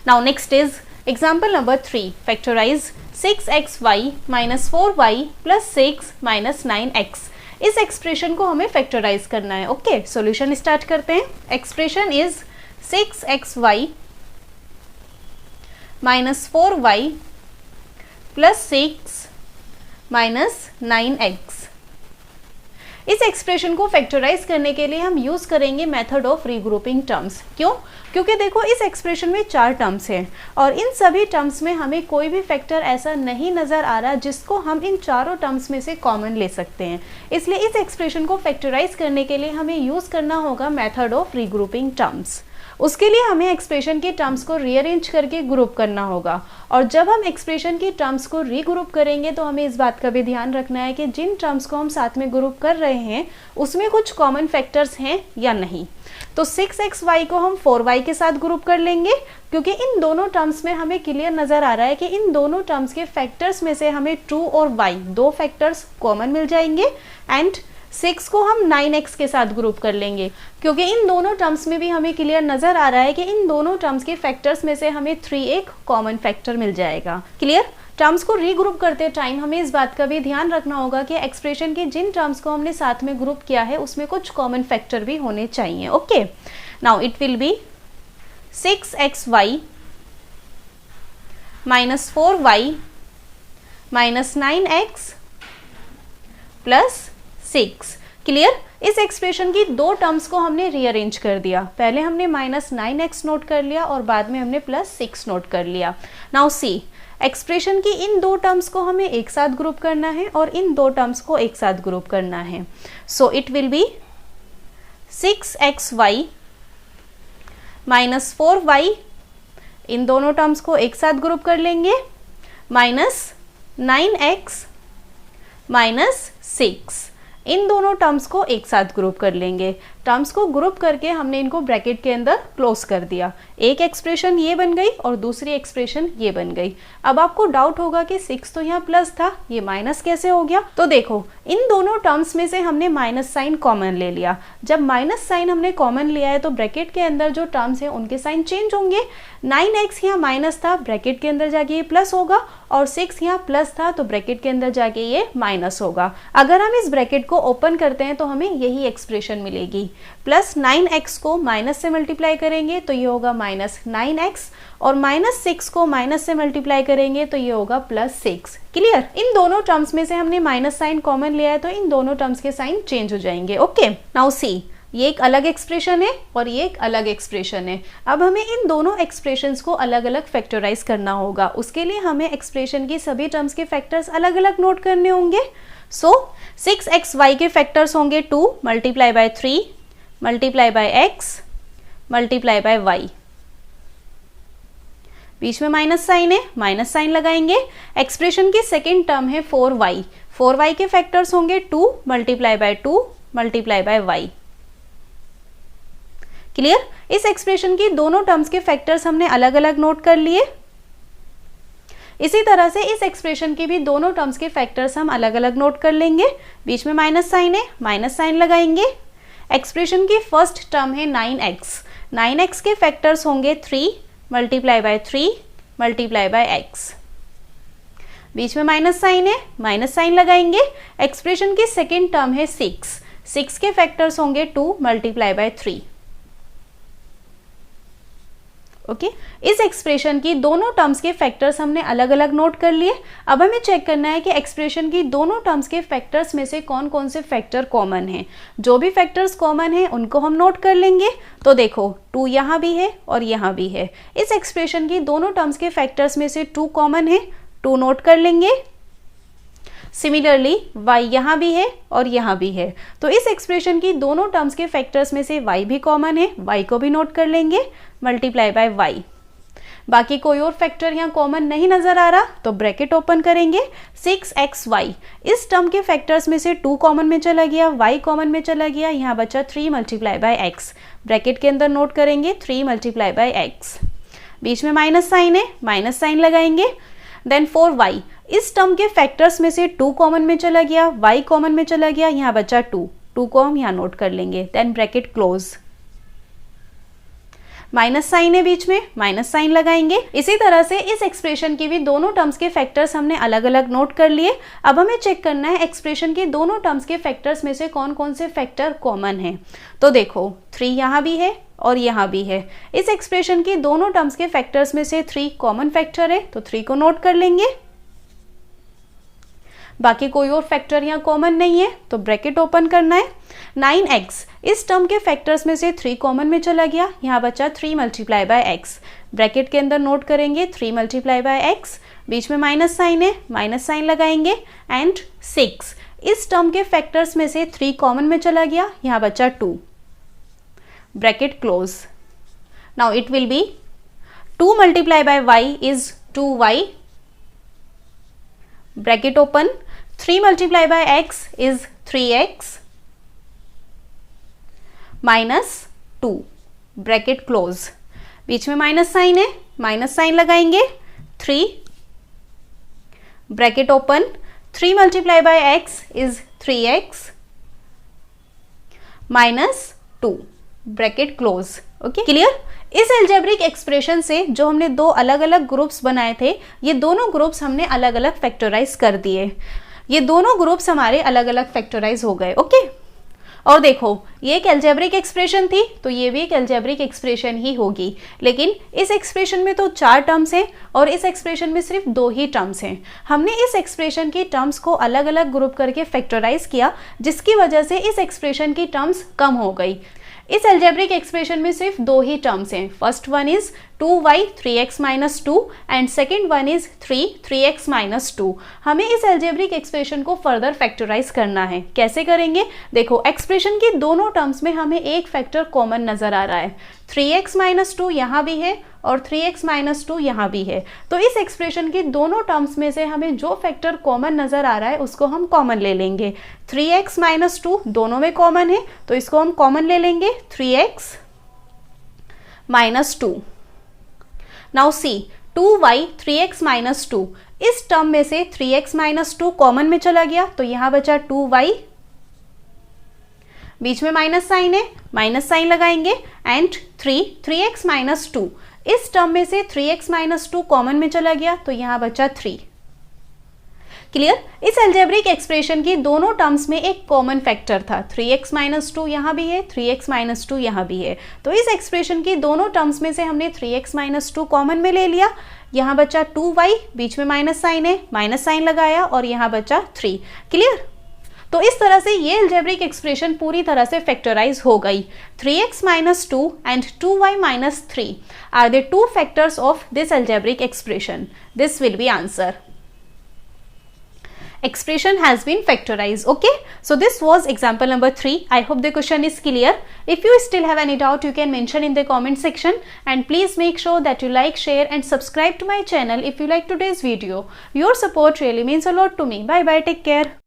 Now next is example number 3, factorise 6xy minus 4y plus 6 minus 9x। इस expression को हमें factorise करना है। ओके, सॉल्यूशन स्टार्ट करते हैं। Expression is 6xy minus 4y plus 6 minus 9x। इस expression को फैक्टराइज करने के लिए हम यूज करेंगे मेथड ऑफ रीग्रुपिंग टर्म्स। क्यों? क्योंकि देखो इस एक्सप्रेशन में 4 टर्म्स हैं और इन सभी टर्म्स में हमें कोई भी फैक्टर ऐसा नहीं नजर आ रहा जिसको हम इन चारों टर्म्स में से कॉमन ले सकते हैं। इसलिए इस एक्सप्रेशन को फैक्टराइज करने के लिए हमें यूज करना होगा मेथड ऑफ रीग्रुपिंग टर्म्स। उसके लिए हमें एक्सप्रेशन के टर्म्स को रीअरेंज करके ग्रुप करना होगा और जब हम एक्सप्रेशन की टर्म्स को रीग्रुप करेंगे तो हमें इस बात का भी ध्यान रखना है कि जिन टर्म्स को हम साथ में ग्रुप कर रहे हैं उसमें कुछ कॉमन फैक्टर्स हैं या नहीं। तो 6xy को हम 4y के साथ ग्रुप कर लेंगे क्योंकि इन दोनों टर्म्स में हमें क्लियर नजर आ रहा है कि इन दोनों टर्म्स के फैक्टर्स में से हमें 2 और y दो फैक्टर्स कॉमन मिल जाएंगे। एंड 6 को हम 9x के साथ ग्रुप कर लेंगे क्योंकि इन दोनों टर्म्स में भी हमें क्लियर नजर आ रहा है कि इन दोनों टर्म्स के फैक्टर्स में से हमें 3 एक कॉमन फैक्टर मिल जाएगा। क्लियर? टर्म्स को रीग्रुप करते टाइम हमें इस बात का भी ध्यान रखना होगा कि एक्सप्रेशन के जिन टर्म्स को हमने साथ में ग्रुप किया है उसमें कुछ कॉमन फैक्टर भी होने चाहिए। Okay, now it will B 6xy minus 4y minus 9x plus 6। Clear? इस एक्सप्रेशन की दो टर्म्स को हमने रीअरेंज कर दिया। पहले हमने माइनस 9x नोट कर लिया और बाद में हमने प्लस 6 नोट कर लिया। नाउ सी, एक्सप्रेशन की इन दो टर्म्स को हमें एक साथ ग्रुप करना है और इन दो टर्म्स को एक साथ ग्रुप करना है। So it will B 6xy minus 4y, इन दोनों टर्म्स को एक साथ ग्रुप कर लेंगे, माइनस 9x माइनस 6, इन दोनों टर्म्स को एक साथ ग्रुप कर लेंगे। टर्म्स को ग्रुप करके हमने इनको ब्रैकेट के अंदर क्लोज कर दिया। एक एक्सप्रेशन ये बन गई और दूसरी एक्सप्रेशन ये बन गई। अब आपको डाउट होगा कि 6 तो यहाँ प्लस था, ये माइनस कैसे हो गया? तो देखो इन दोनों टर्म्स में से हमने माइनस साइन कॉमन ले लिया। जब माइनस साइन हमने कॉमन लिया है तो ब्रैकेट के अंदर जो टर्म्स हैं उनके साइन चेंज होंगे। 9x यहाँ माइनस था, ब्रैकेट के अंदर जाके ये प्लस होगा और 6 यहाँ प्लस था तो ब्रैकेट के अंदर जाके ये माइनस होगा। अगर हम इस ब्रैकेट को ओपन करते हैं तो हमें यही एक्सप्रेशन मिलेगी। प्लस 9x को माइनस से मल्टीप्लाई करेंगे तो ये होगा माइनस 9x और माइनस 6 को माइनस से मल्टीप्लाई करेंगे तो ये होगा प्लस 6। क्लियर? इन दोनों टर्म्स में से हमने माइनस साइन कॉमन लिया है तो इन दोनों टर्म्स के साइन चेंज हो जाएंगे। ओके, नाउ सी, ये एक अलग एक्सप्रेशन है और ये एक अलग एक्सप्रेशन है। अब हमें इन दोनों एक्सप्रेशंस को अलग अलग फैक्टराइज करना होगा। उसके लिए हमें एक्सप्रेशन की सभी टर्म्स के फैक्टर्स अलग अलग नोट करने होंगे। सो 6xy के फैक्टर्स होंगे 2 multiply bye 3 multiply by x multiply by y। बीच में माइनस साइन है, माइनस साइन लगाएंगे। एक्सप्रेशन की सेकेंड टर्म है 4y। 4y के फैक्टर्स होंगे 2 multiply bye 2 multiply by y। Clear? इस एक्सप्रेशन की दोनों टर्म्स के फैक्टर्स हमने अलग अलग नोट कर लिए। इसी तरह से इस एक्सप्रेशन की भी दोनों टर्म्स के फैक्टर्स हम अलग अलग नोट कर लेंगे। बीच में माइनस साइन है, माइनस साइन लगाएंगे। एक्सप्रेशन की फर्स्ट टर्म है 9x। 9x के फैक्टर्स होंगे 3 multiply bye 3 multiply by x। बीच में माइनस साइन है, माइनस साइन लगाएंगे। एक्सप्रेशन की सेकेंड टर्म है 6। 6 के फैक्टर्स होंगे 2 मल्टीप्लाई बाय 3। ओके, इस एक्सप्रेशन की दोनों टर्म्स के फैक्टर्स हमने अलग अलग नोट कर लिए। अब हमें चेक करना है कि एक्सप्रेशन की दोनों टर्म्स के फैक्टर्स में से कौन कौन से फैक्टर कॉमन हैं। जो भी फैक्टर्स कॉमन हैं उनको हम नोट कर लेंगे। तो देखो 2 यहाँ भी है और यहाँ भी है। इस एक्सप्रेशन की दोनों टर्म्स के फैक्टर्स में से 2 कॉमन है, 2 नोट कर लेंगे। सिमिलरली y यहाँ भी है और यहाँ भी है, तो इस एक्सप्रेशन की दोनों टर्म्स के फैक्टर्स में से y भी कॉमन है, y को भी नोट कर लेंगे, मल्टीप्लाई बाय y। बाकी कोई और फैक्टर यहाँ कॉमन नहीं नजर आ रहा तो ब्रैकेट ओपन करेंगे। 6xy, इस टर्म के फैक्टर्स में से 2 कॉमन में चला गया, y कॉमन में चला गया, यहाँ बचा 3 मल्टीप्लाई बाय x। ब्रैकेट के अंदर नोट करेंगे 3 मल्टीप्लाई बाय x। बीच में माइनस साइन है, माइनस साइन लगाएंगे। देन 4y, इस टर्म के फैक्टर्स में से 2 कॉमन में चला गया, y कॉमन में चला गया, यहाँ बचा 2 को हम यहाँ नोट कर लेंगे। Then bracket close. Minus sign है बीच में, माइनस साइन लगाएंगे। इसी तरह से इस एक्सप्रेशन की भी दोनों टर्म्स के फैक्टर्स हमने अलग अलग नोट कर लिए। अब हमें चेक करना है एक्सप्रेशन की दोनों टर्म्स के फैक्टर्स में से कौन कौन से फैक्टर कॉमन है। तो देखो 3 यहाँ भी है और यहाँ भी है। इस एक्सप्रेशन की दोनों टर्म्स के फैक्टर्स में से 3 कॉमन फैक्टर है, तो 3 को नोट कर लेंगे। बाकी कोई और फैक्टर यहाँ कॉमन नहीं है, तो ब्रैकेट ओपन करना है। 9x इस टर्म के फैक्टर्स में से 3 कॉमन में चला गया, यहाँ बचा 3 मल्टीप्लाई बाय x। ब्रैकेट के अंदर नोट करेंगे 3 मल्टीप्लाई बाय x, बीच में माइनस साइन है, माइनस साइन लगाएंगे। एंड 6 इस टर्म के फैक्टर्स में से 3 कॉमन में चला गया, यहाँ बचा 2। Bracket close. Now it will be 2 multiply by y is 2y। Bracket open. 3 multiply by x is 3x minus 2। Bracket close. बीच में माइनस साइन है, माइनस साइन लगाएंगे। 3 bracket open. 3 multiply by x is 3x minus 2। Bracket close. Okay, clear. इस algebraic expression से जो हमने दो अलग अलग ग्रुप्स बनाए थे, ये दोनों ग्रुप्स हमने अलग अलग फैक्टराइज कर दिए। ये दोनों ग्रुप्स हमारे अलग अलग फैक्टराइज हो गए। ओके, और देखो ये एक अलजेब्रिक एक्सप्रेशन थी, तो ये भी एक अलजेब्रिक एक्सप्रेशन ही होगी। लेकिन इस एक्सप्रेशन में तो 4 टर्म्स हैं और इस एक्सप्रेशन में सिर्फ 2 ही टर्म्स हैं। हमने इस एक्सप्रेशन की टर्म्स को अलग अलग ग्रुप करके फैक्टराइज किया, जिसकी वजह से इस एक्सप्रेशन की टर्म्स कम हो गई। इस अलजेब्रिक एक्सप्रेशन में सिर्फ 2 ही टर्म्स हैं। First one is 2y 3x minus 2 and second one is 3x minus 2। हमें इस अलजेब्रिक एक्सप्रेशन को फर्दर फैक्टराइज करना है। कैसे करेंगे? देखो एक्सप्रेशन की दोनों टर्म्स में हमें एक फैक्टर कॉमन नजर आ रहा है। 3x माइनस 2 यहाँ भी है और 3x माइनस 2 यहाँ भी है। तो इस एक्सप्रेशन की दोनों टर्म्स में से हमें जो फैक्टर कॉमन नजर आ रहा है उसको हम कॉमन ले लेंगे। 3x माइनस 2 दोनों में कॉमन है, तो इसको हम कॉमन ले लेंगे 3x minus 2। Now see 2y 3x minus 2, इस टर्म में से 3x माइनस 2 कॉमन में चला गया, तो यहां बचा 2y, बीच में माइनस साइन है, माइनस साइन लगाएंगे। एंड 3x माइनस 2, इस टर्म में से 3x माइनस 2 कॉमन में चला गया, तो यहां बचा 3। क्लियर। इस अलजेब्रिक एक्सप्रेशन की दोनों टर्म्स में एक कॉमन फैक्टर था। 3x माइनस 2 यहाँ भी है, 3x माइनस 2 यहाँ भी है। तो इस एक्सप्रेशन की दोनों टर्म्स में से हमने 3x माइनस 2 कॉमन में ले लिया। यहाँ बचा 2y, बीच में माइनस साइन है, माइनस साइन लगाया और यहाँ बचा 3। क्लियर। तो इस तरह से ये अलजेब्रिक एक्सप्रेशन पूरी तरह से फैक्टराइज हो गई। 3x minus 2 and 2y minus 3 are the 2 factors of this algebraic expression. This will be answer. Expression has been factorized. Okay, so this was example number 3. I hope the question is clear. If you still have any doubt, you can mention in the comment section, and please make sure that you like, share and subscribe to my channel if you like today's video. Your support really means a lot to me. Bye bye, take care.